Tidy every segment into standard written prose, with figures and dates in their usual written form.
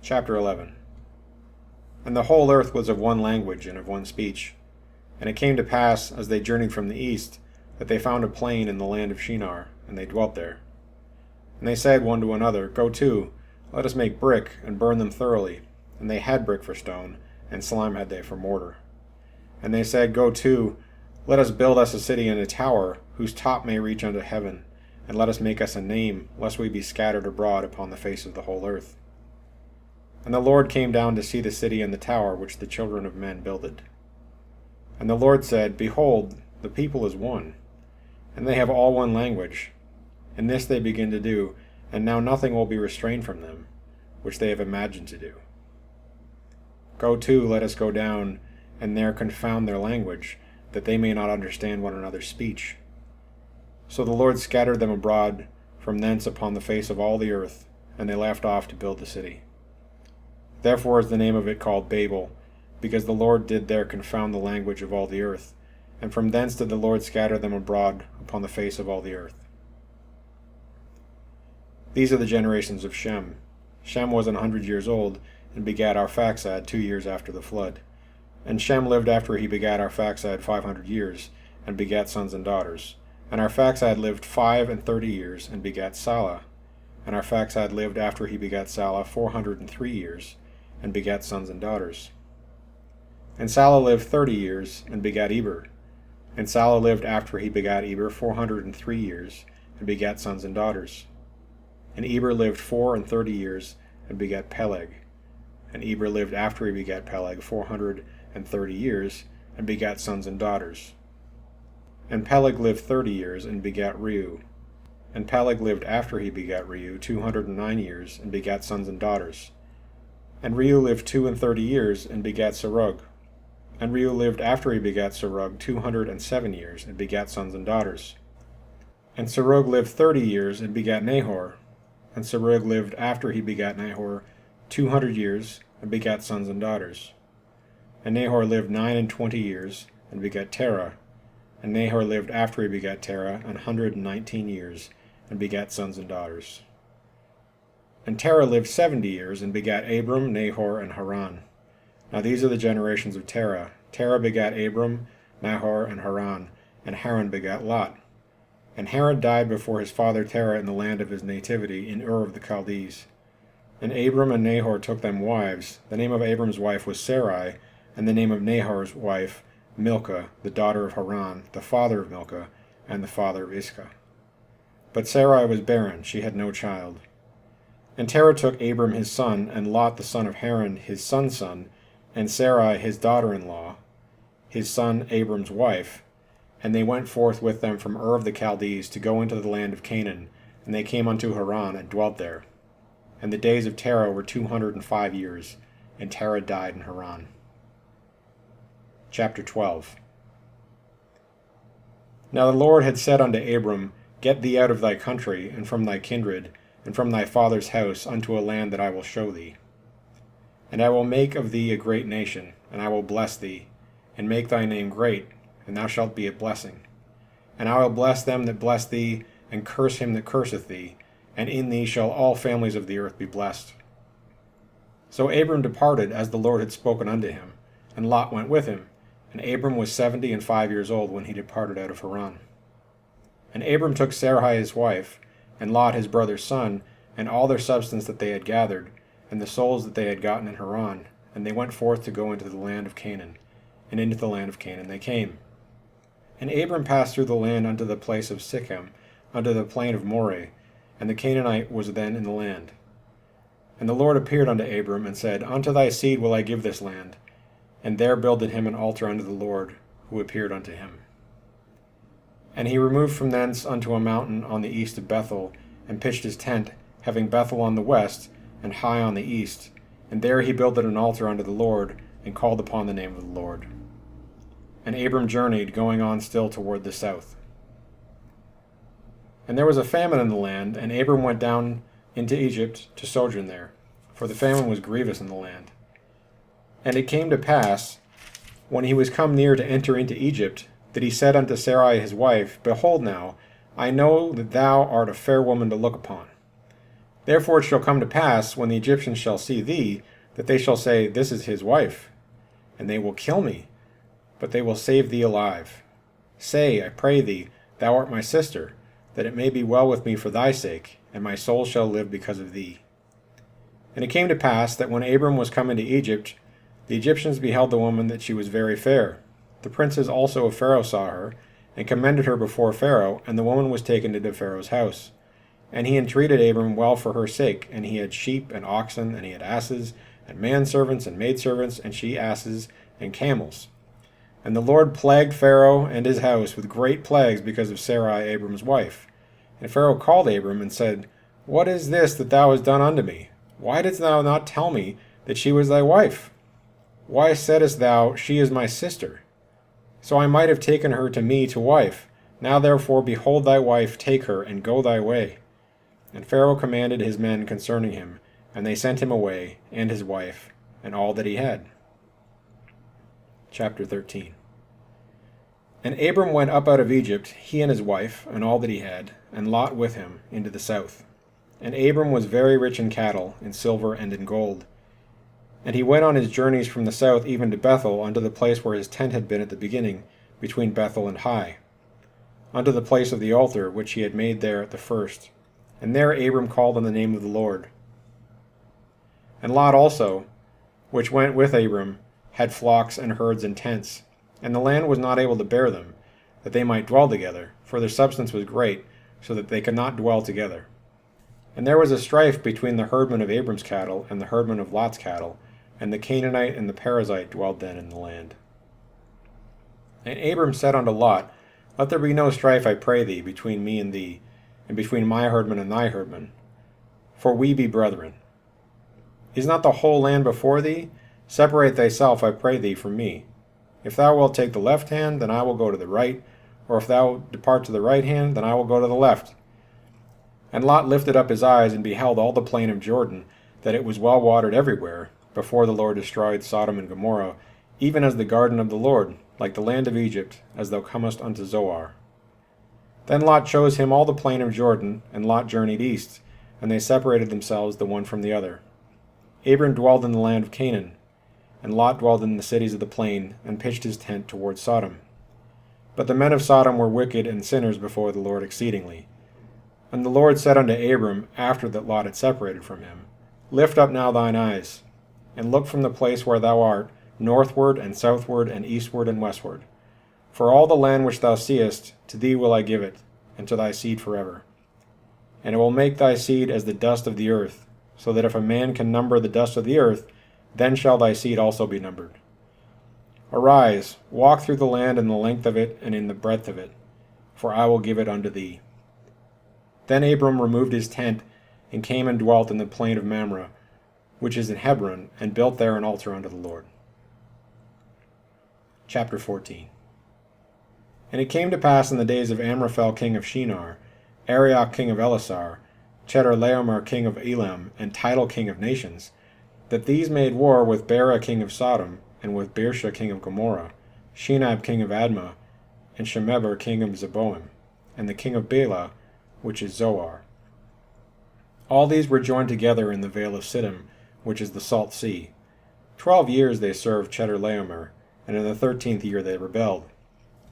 Chapter 11. And the whole earth was of one language and of one speech. And it came to pass, as they journeyed from the east, that they found a plain in the land of Shinar, and they dwelt there. And they said one to another, Go to, let us make brick, and burn them thoroughly. And they had brick for stone, and slime had they for mortar. And they said, Go to, let us build us a city and a tower, whose top may reach unto heaven, and let us make us a name, lest we be scattered abroad upon the face of the whole earth. And the Lord came down to see the city and the tower which the children of men builded. And the Lord said, Behold, the people is one, and they have all one language. And this they begin to do, and now nothing will be restrained from them, which they have imagined to do. Go to, let us go down, and there confound their language, that they may not understand one another's speech. So the Lord scattered them abroad from thence upon the face of all the earth, and they left off to build the city. Therefore is the name of it called Babel, because the Lord did there confound the language of all the earth, and from thence did the Lord scatter them abroad upon the face of all the earth. These are the generations of Shem. Shem was 100 years old, and begat Arphaxad 2 years after the flood. And Shem lived after he begat Arphaxad 500 years, and begat sons and daughters. And Arphaxad lived 35 years, and begat Salah. And Arphaxad lived after he begat Salah 403 years, and begat sons and daughters. And Salah lived 30 years, and begat Eber. And Salah lived after he begat Eber 403 years, and begat sons and daughters. And Eber lived 34 years, and begat Peleg. And Eber lived after he begat Peleg 430 years, and begat sons and daughters. And Peleg lived 30 years, and begat Reu. And Peleg lived after he begat Reu 209 years, and begat sons and daughters. And Reu lived 32 years, and begat Serug. And Reu lived after he begat Serug 207 years, and begat sons and daughters. And Serug lived 30 years, and begat Nahor. And Serug lived after he begat Nahor 200 years, and begat sons and daughters. And Nahor lived 29 years, and begat Terah. And Nahor lived after he begat Terah 119 years, and begat sons and daughters. And Terah lived 70 years, and begat Abram, Nahor, and Haran. Now these are the generations of Terah. Terah begat Abram, Nahor, and Haran, and Haran begat Lot. And Haran died before his father Terah in the land of his nativity, in Ur of the Chaldees. And Abram and Nahor took them wives. The name of Abram's wife was Sarai, and the name of Nahor's wife Milcah, the daughter of Haran, the father of Milcah, and the father of Iscah. But Sarai was barren, she had no child. And Terah took Abram his son, and Lot the son of Haran his son's son, and Sarai his daughter-in-law, his son Abram's wife, and they went forth with them from Ur of the Chaldees to go into the land of Canaan, and they came unto Haran and dwelt there. And the days of Terah were 205 years, and Terah died in Haran. Chapter 12. Now the Lord had said unto Abram, Get thee out of thy country, and from thy kindred, and from thy father's house, unto a land that I will show thee. And I will make of thee a great nation, and I will bless thee, and make thy name great, and thou shalt be a blessing. And I will bless them that bless thee, and curse him that curseth thee, and in thee shall all families of the earth be blessed. So Abram departed as the Lord had spoken unto him, and Lot went with him. And Abram was 75 years old when he departed out of Haran. And Abram took Sarai his wife, and Lot his brother's son, and all their substance that they had gathered, and the souls that they had gotten in Haran, and they went forth to go into the land of Canaan. And into the land of Canaan they came. And Abram passed through the land unto the place of Sichem, unto the plain of Moreh, and the Canaanite was then in the land. And the Lord appeared unto Abram, and said, Unto thy seed will I give this land. And there builded him an altar unto the Lord, who appeared unto him. And he removed from thence unto a mountain on the east of Bethel, and pitched his tent, having Bethel on the west, and Hai on the east. And there he builded an altar unto the Lord, and called upon the name of the Lord. And Abram journeyed, going on still toward the south. And there was a famine in the land, and Abram went down into Egypt to sojourn there, for the famine was grievous in the land. And it came to pass, when he was come near to enter into Egypt, that he said unto Sarai his wife, Behold now, I know that thou art a fair woman to look upon. Therefore it shall come to pass, when the Egyptians shall see thee, that they shall say, This is his wife. And they will kill me, but they will save thee alive. Say, I pray thee, Thou art my sister, that it may be well with me for thy sake, and my soul shall live because of thee. And it came to pass, that when Abram was come into Egypt, the Egyptians beheld the woman that she was very fair. The princes also of Pharaoh saw her, and commended her before Pharaoh, and the woman was taken into Pharaoh's house. And he entreated Abram well for her sake, and he had sheep and oxen, and he had asses, and manservants and maidservants, and she asses and camels. And the Lord plagued Pharaoh and his house with great plagues because of Sarai Abram's wife. And Pharaoh called Abram and said, What is this that thou hast done unto me? Why didst thou not tell me that she was thy wife? Why saidst thou, She is my sister? So I might have taken her to me to wife. Now therefore behold thy wife, take her, and go thy way. And Pharaoh commanded his men concerning him, and they sent him away, and his wife, and all that he had. Chapter 13. And Abram went up out of Egypt, he and his wife, and all that he had, and Lot with him, into the south. And Abram was very rich in cattle, in silver, and in gold. And he went on his journeys from the south even to Bethel, unto the place where his tent had been at the beginning, between Bethel and Hai, unto the place of the altar which he had made there at the first. And there Abram called on the name of the Lord. And Lot also, which went with Abram, had flocks and herds and tents, and the land was not able to bear them, that they might dwell together, for their substance was great, so that they could not dwell together. And there was a strife between the herdmen of Abram's cattle and the herdmen of Lot's cattle, and the Canaanite and the Perizzite dwelled then in the land. And Abram said unto Lot, Let there be no strife, I pray thee, between me and thee, and between my herdmen and thy herdmen, for we be brethren. Is not the whole land before thee? Separate thyself, I pray thee, from me. If thou wilt take the left hand, then I will go to the right, or if thou depart to the right hand, then I will go to the left. And Lot lifted up his eyes, and beheld all the plain of Jordan, that it was well watered everywhere, before the Lord destroyed Sodom and Gomorrah, even as the garden of the Lord, like the land of Egypt, as thou comest unto Zoar. Then Lot chose him all the plain of Jordan, and Lot journeyed east, and they separated themselves the one from the other. Abram dwelled in the land of Canaan, and Lot dwelled in the cities of the plain, and pitched his tent toward Sodom. But the men of Sodom were wicked and sinners before the Lord exceedingly. And the Lord said unto Abram, after that Lot had separated from him, Lift up now thine eyes, and look from the place where thou art, northward and southward and eastward and westward. For all the land which thou seest, to thee will I give it, and to thy seed forever. And it will make thy seed as the dust of the earth, so that if a man can number the dust of the earth, then shall thy seed also be numbered. Arise, walk through the land in the length of it and in the breadth of it, for I will give it unto thee. Then Abram removed his tent, and came and dwelt in the plain of Mamre, which is in Hebron, and built there an altar unto the Lord. Chapter 14. And it came to pass in the days of Amraphel king of Shinar, Arioch king of Elasar, Chedorlaomer king of Elam, and Tidal king of nations, that these made war with Bera king of Sodom, and with Birsha king of Gomorrah, Shinab king of Admah, and Shemeber king of Zeboim, and the king of Bela, which is Zoar. All these were joined together in the vale of Siddim, which is the salt sea. 12 years they served Chedorlaomer, and in the 13th year they rebelled.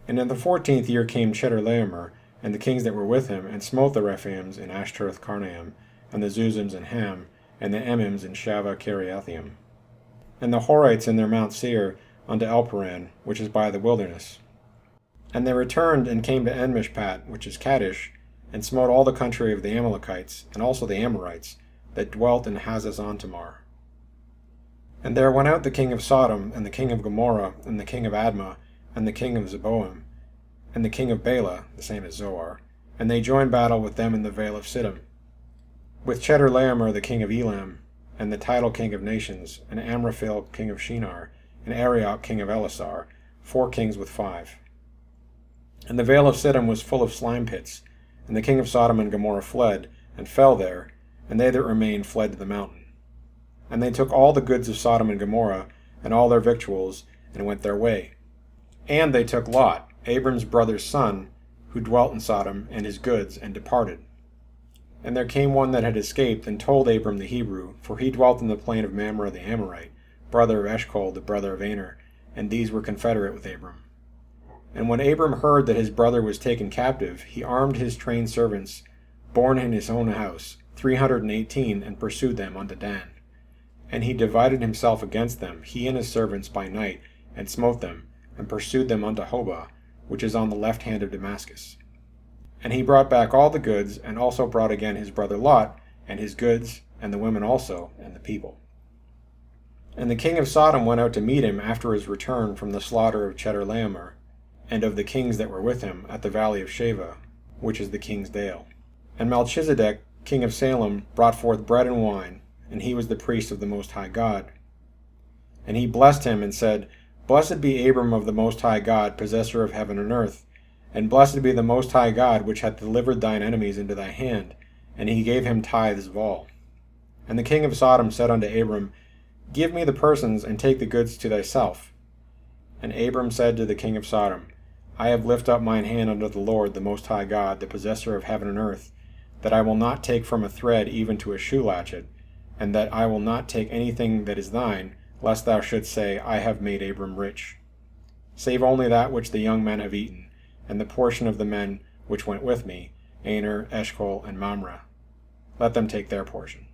And in the 14th year came Chedorlaomer, and the kings that were with him, and smote the Rephaims in Ashtaroth Karnaim, and the Zuzims in Ham, and the Emims in Shaveh Kiriathaim, and the Horites in their Mount Seir unto Elparan, which is by the wilderness. And they returned and came to Enmishpat, which is Kadesh, and smote all the country of the Amalekites, and also the Amorites, that dwelt in Hazazontamar. And there went out the king of Sodom, and the king of Gomorrah, and the king of Admah, and the king of Zeboim, and the king of Bela, the same as Zoar, and they joined battle with them in the vale of Siddim, with Chedorlaomer the king of Elam, and the Tidal king of nations, and Amraphel king of Shinar, and Arioch king of Elasar, 4 kings with 5. And the vale of Siddim was full of slime pits, and the king of Sodom and Gomorrah fled, and fell there, and they that remained fled to the mountain. And they took all the goods of Sodom and Gomorrah, and all their victuals, and went their way. And they took Lot, Abram's brother's son, who dwelt in Sodom, and his goods, and departed. And there came one that had escaped, and told Abram the Hebrew, for he dwelt in the plain of Mamre the Amorite, brother of Eshcol, the brother of Aner, and these were confederate with Abram. And when Abram heard that his brother was taken captive, he armed his trained servants, born in his own house, 318, and pursued them unto Dan. And he divided himself against them, he and his servants, by night, and smote them, and pursued them unto Hobah, which is on the left hand of Damascus. And he brought back all the goods, and also brought again his brother Lot, and his goods, and the women also, and the people. And the king of Sodom went out to meet him after his return from the slaughter of Chedorlaomer, and of the kings that were with him, at the valley of Shaveh, which is the king's dale. And Melchizedek, king of Salem, brought forth bread and wine, and he was the priest of the Most High God. And he blessed him, and said, Blessed be Abram of the Most High God, possessor of heaven and earth, and blessed be the Most High God, which hath delivered thine enemies into thy hand. And he gave him tithes of all. And the king of Sodom said unto Abram, Give me the persons, and take the goods to thyself. And Abram said to the king of Sodom, I have lifted up mine hand unto the Lord, the Most High God, the possessor of heaven and earth, that I will not take from a thread even to a shoe latchet, and that I will not take anything that is thine, lest thou shouldst say, I have made Abram rich. Save only that which the young men have eaten, and the portion of the men which went with me, Aner, Eshcol, and Mamre. Let them take their portion.